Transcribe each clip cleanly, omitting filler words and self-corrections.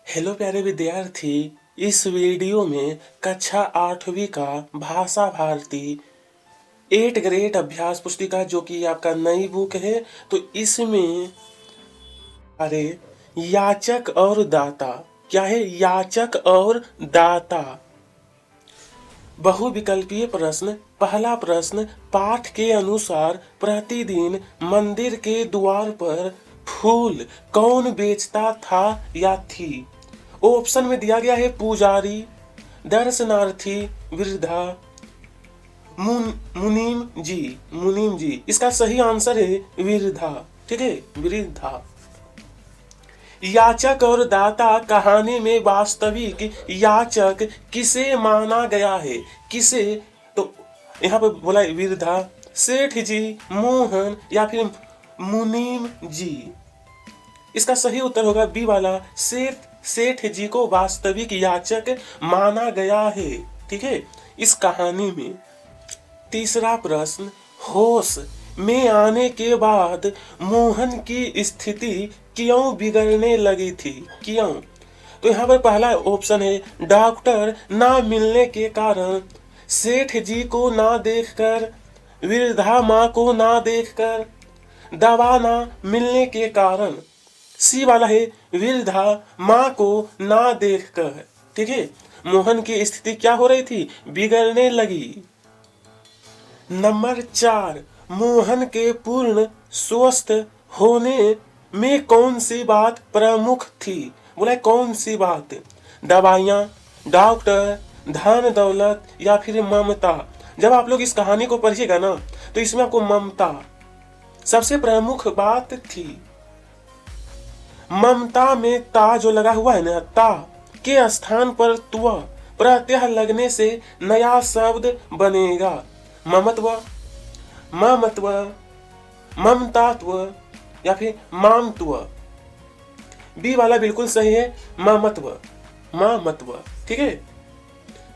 Hello प्यारे विद्यार्थी। इस वीडियो में कक्षा 8वीं का भाषा भारती 8 ग्रेड अभ्यास पुस्तिका जो कि आपका नई बुक है, तो इसमें अरे याचक और दाता क्या है? याचक और दाता बहुविकल्पीय प्रश्न। पहला प्रश्न, पाठ के अनुसार प्रतिदिन मंदिर के द्वार पर फूल कौन बेचता था या थी? ऑप्शन में दिया गया है पुजारी, दर्शनार्थी, वृद्धा, मुनीम जी। इसका सही आंसर है वृद्धा। ठीक है, वृद्धा। याचक और दाता कहानी में वास्तविक याचक किसे माना गया है? किसे? तो यहाँ पर बोला वृद्धा, सेठ जी, मोहन या फिर मुनीम जी। इसका सही उत्तर होगा बी वाला, सेठ जी को वास्तविक याचक माना गया है। ठीक है, इस कहानी में। तीसरा प्रश्न, होश में आने के बाद मोहन की स्थिति क्यों बिगड़ने लगी थी? क्यों? तो यहाँ पर पहला ऑप्शन है डॉक्टर ना मिलने के कारण, सेठ जी को ना देखकर, वृद्धा माँ को ना देखकर, दवा ना मिलने के कारण। सी वाला है वृद्धा माँ को ना देखकर। ठीक है, मोहन की स्थिति क्या हो रही थी? बिगड़ने लगी। नंबर 4, मोहन के पूर्ण स्वस्थ होने में कौन सी बात प्रमुख थी? बोला कौन सी बात? दवाइयाँ, डॉक्टर, धन दौलत या फिर ममता। जब आप लोग इस कहानी को पढ़िएगा ना, तो इसमें आपको ममता सबसे प्रमुख बात थी। ममता में ता जो लगा हुआ है ना, ता के स्थान पर त्व प्रत्यय लगने से नया शब्द बनेगा। ममत्व, ममत्व, ममतात्व या फिर मामत्व। बी वाला बिल्कुल सही है, ममत्व, मामत्व। ठीक है,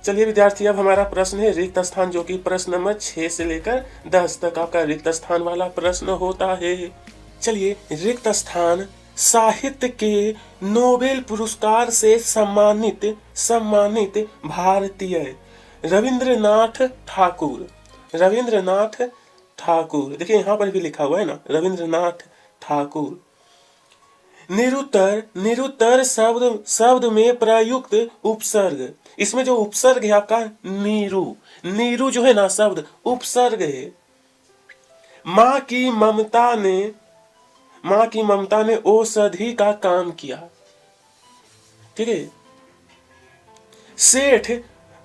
चलिए विद्यार्थी, अब हमारा प्रश्न है रिक्त स्थान, जो कि प्रश्न नंबर 6 से लेकर 10 तक आपका रिक्त स्थान वाला प्रश्न होता है। चलिए, रिक्त स्थान, साहित्य के नोबेल पुरस्कार से सम्मानित भारतीय रविंद्रनाथ ठाकुर। रविंद्रनाथ ठाकुर, देखिए यहाँ पर भी लिखा हुआ है ना, रविंद्रनाथ ठाकुर। निरुत्तर शब्द में प्रयुक्त उपसर्ग। इसमें जो उपसर्ग है आपका नीरू जो है ना शब्द उपसर्ग है। माँ की ममता ने औषधि का काम किया। ठीक है, सेठ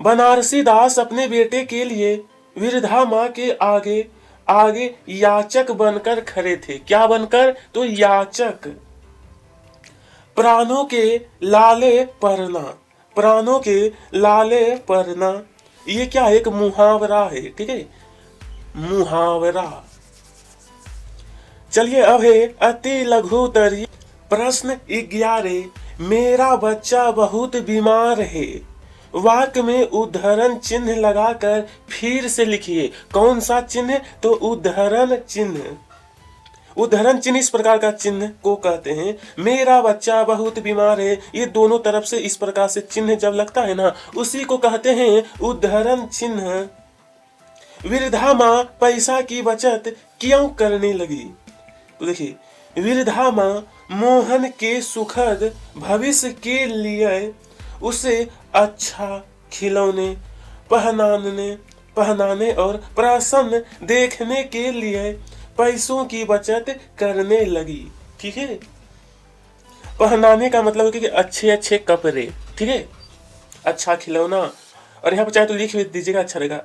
बनारसी दास अपने बेटे के लिए वृद्धा माँ के आगे याचक बनकर खड़े थे। क्या बनकर? तो याचक। प्राणों के लाले परना, प्राणों के लाले परना, ये क्या है? एक मुहावरा है। ठीक है, मुहावरा। चलिए, अब है अति लघुत्तरीय प्रश्न 11, मेरा बच्चा बहुत बीमार है। वाक्य में उद्धरण चिन्ह लगाकर फिर से लिखिए। कौन सा चिन्ह? तो उद्धरण चिन्ह। उद्धरण चिन्ह इस प्रकार का चिन्ह को कहते हैं, मेरा बच्चा बहुत बीमार है, ये दोनों तरफ से इस प्रकार से चिन्ह जब लगता है ना, उसी को कहते हैं उद्धरण चिन्ह। वृद्धा माँ पैसा की बचत क्यों करने लगी? तो देखिए, वृद्धा माँ मोहन के सुखद भविष्य के लिए उसे अच्छा खिलौने पहनाने और प्रसन्न देखने के लिए पैसों की बचत करने लगी। ठीक है, पहनाने का मतलब है कि अच्छे अच्छे कपड़े। ठीक है, अच्छा खिलौना, और यहाँ पर चाहे तो लिख दीजिएगा, अच्छा रहेगा।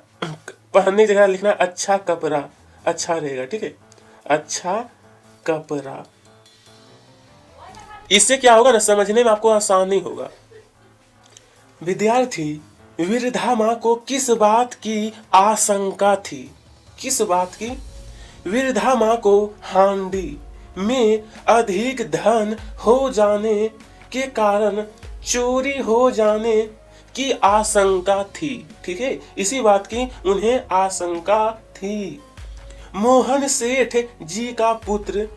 पहनने की जगह लिखना अच्छा कपड़ा, अच्छा रहेगा। ठीक है, अच्छा कपड़ा। इससे क्या होगा ना, समझने में आपको आसानी होगा। विद्यार्थी, वृद्धा माँ को किस बात की आशंका थी? किस बात की? वृद्धा माँ को हांडी में अधिक धन हो जाने के कारण चोरी हो जाने की आशंका थी। ठीक है, इसी बात की उन्हें आशंका थी। मोहन सेठ जी का पुत्र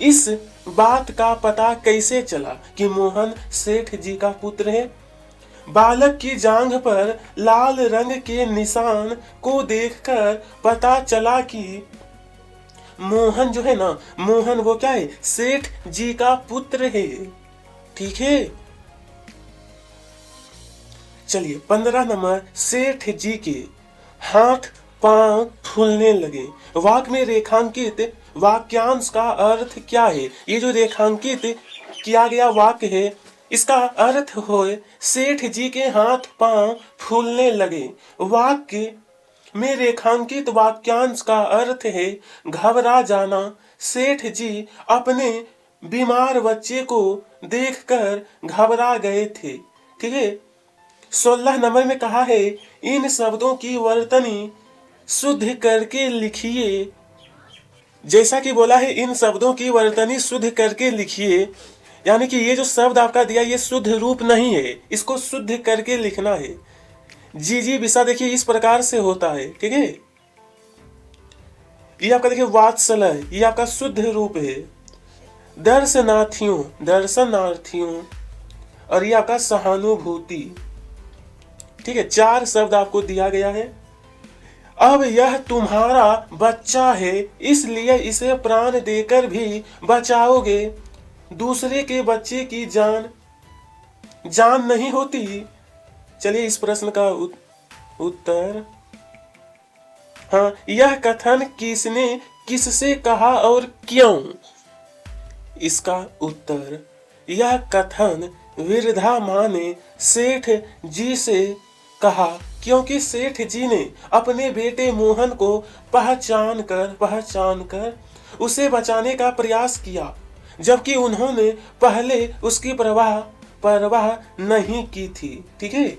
इस बात का पता कैसे चला कि मोहन सेठ जी का पुत्र है? बालक की जांघ पर लाल रंग के निशान को देखकर पता चला कि मोहन जो है ना, मोहन वो क्या है, सेठ जी का पुत्र है। ठीक है, चलिए 15 नंबर, सेठ जी के हाथ पांव फूलने लगे। वाक्य में रेखांकित वाक्यांश का अर्थ क्या है? ये जो रेखांकित किया गया वाक्य है, इसका अर्थ हो सेठ जी के हाथ पांव फूलने लगे। वाक्य में रेखांकित वाक्यांश का अर्थ है घबरा जाना। सेठ जी अपने बीमार बच्चे को देखकर घबरा गए थे। ठीक है, 16 नंबर में कहा है इन शब्दों की वर्तनी शुद्ध करके लिखिए। जैसा कि बोला है इन शब्दों की वर्तनी शुद्ध करके लिखिए, यानी कि ये जो शब्द आपका दिया ये शुद्ध रूप नहीं है, इसको शुद्ध करके लिखना है। जी विषा देखिए इस प्रकार से होता है। ठीक है, ये आपका देखिए वात्सल्य, ये आपका शुद्ध रूप है। दर्शनार्थियों और ये आपका सहानुभूति। ठीक है, 4 शब्द आपको दिया गया है। अब यह तुम्हारा बच्चा है, इसलिए इसे प्राण देकर भी बचाओगे। दूसरे के बच्चे की जान नहीं होती। चलिए इस प्रश्न का उत्तर, हाँ, यह कथन किसने किससे कहा और क्यों? इसका उत्तर, यह कथन वृद्धा माँ ने सेठ जी से कहा क्योंकि सेठ जी ने अपने बेटे मोहन को पहचान कर उसे बचाने का प्रयास किया, जबकि उन्होंने पहले उसकी परवाह नहीं की थी। ठीक है,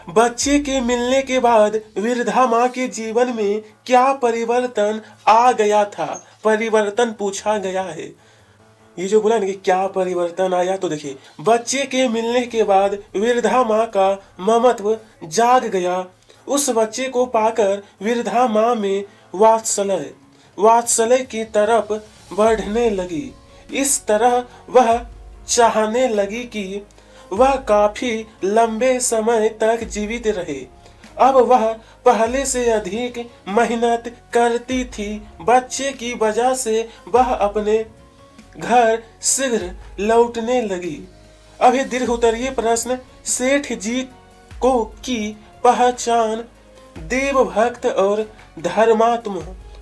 बच्चे के मिलने के बाद वृद्धा माँ के जीवन में क्या परिवर्तन आ गया था? परिवर्तन पूछा गया है। ये जो बोला ना कि क्या परिवर्तन आया, तो देखिए बच्चे के मिलने के बाद वृद्धा माँ का ममत्व जाग गया। उस बच्चे को पाकर वृद्धा माँ में वात्सल्य की तरफ बढ़ने लगी। इस तरह वह चाहने लगी कि वह काफी लंबे समय तक जीवित रहे। अब वह पहले से अधिक मेहनत करती थी। बच्चे की वजह से वह अपने घर शीघ्र लौटने लगी। अब ये दीर्घ उत्तरीय प्रश्न, सेठ जी को की पहचान देवभक्त और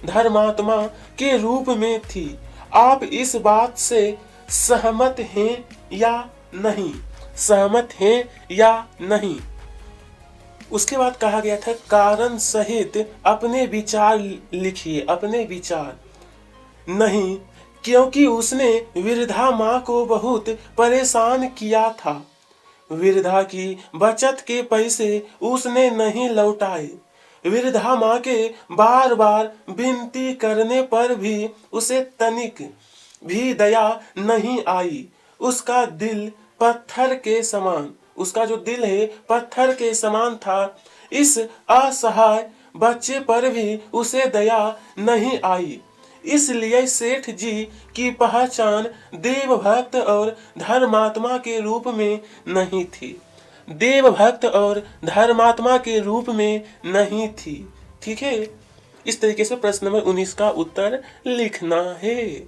धर्मात्मा के रूप में थी। आप इस बात से सहमत हैं या नहीं? सहमत हैं या नहीं? उसके बाद कहा गया था कारण सहित अपने विचार लिखिए। अपने विचार नहीं, क्योंकि उसने वृद्धा माँ को बहुत परेशान किया था। वृद्धा की बचत के पैसे उसने नहीं लौटाए। वृद्धा माँ के बार बार विनती करने पर भी उसे तनिक भी दया नहीं आई। उसका दिल पत्थर के समान, उसका जो दिल है पत्थर के समान था। इस असहाय बच्चे पर भी उसे दया नहीं आई। इसलिए सेठ जी की पहचान देवभक्त और धर्मात्मा के रूप में नहीं थी। देवभक्त और धर्मात्मा के रूप में नहीं थी। ठीक है, इस तरीके से प्रश्न नंबर 19 का उत्तर लिखना है।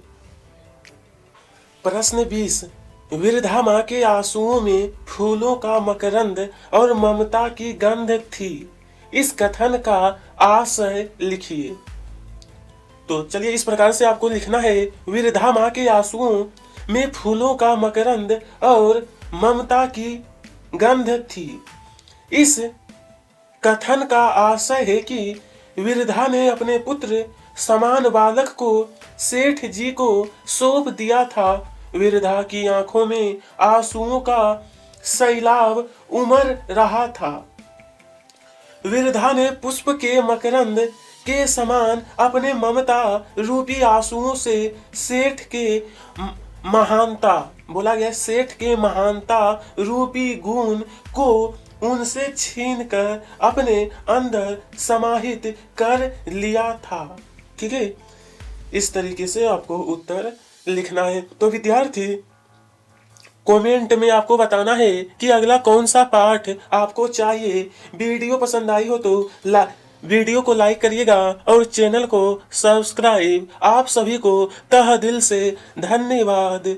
प्रश्न 20, वृद्धा माँ के आंसुओं में फूलों का मकरंद और ममता की गंध थी। इस कथन का आशय लिखिए। तो चलिए इस प्रकार से आपको लिखना है, वृद्धा माँ के आंसुओं में फूलों का मकरंद और ममता की गंध थी। इस कथन का आशय है कि वृद्धा ने अपने पुत्र समान बालक को सेठ जी को सौंप दिया था। वृद्धा की आंखों में आंसुओं का सैलाब उमड़ रहा था। वृद्धा ने पुष्प के मकरंद के समान अपने ममता रूपी आंसुओं से सेठ के महानता, बोला गया सेठ के महानता रूपी गुण को उनसे छीनकर अपने अंदर समाहित कर लिया था। ठीक है, इस तरीके से आपको उत्तर लिखना है। तो विद्यार्थी, कमेंट में आपको बताना है कि अगला कौन सा पाठ आपको चाहिए। वीडियो पसंद आई हो तो वीडियो को लाइक करिएगा और चैनल को सब्सक्राइब। आप सभी को तहे दिल से धन्यवाद।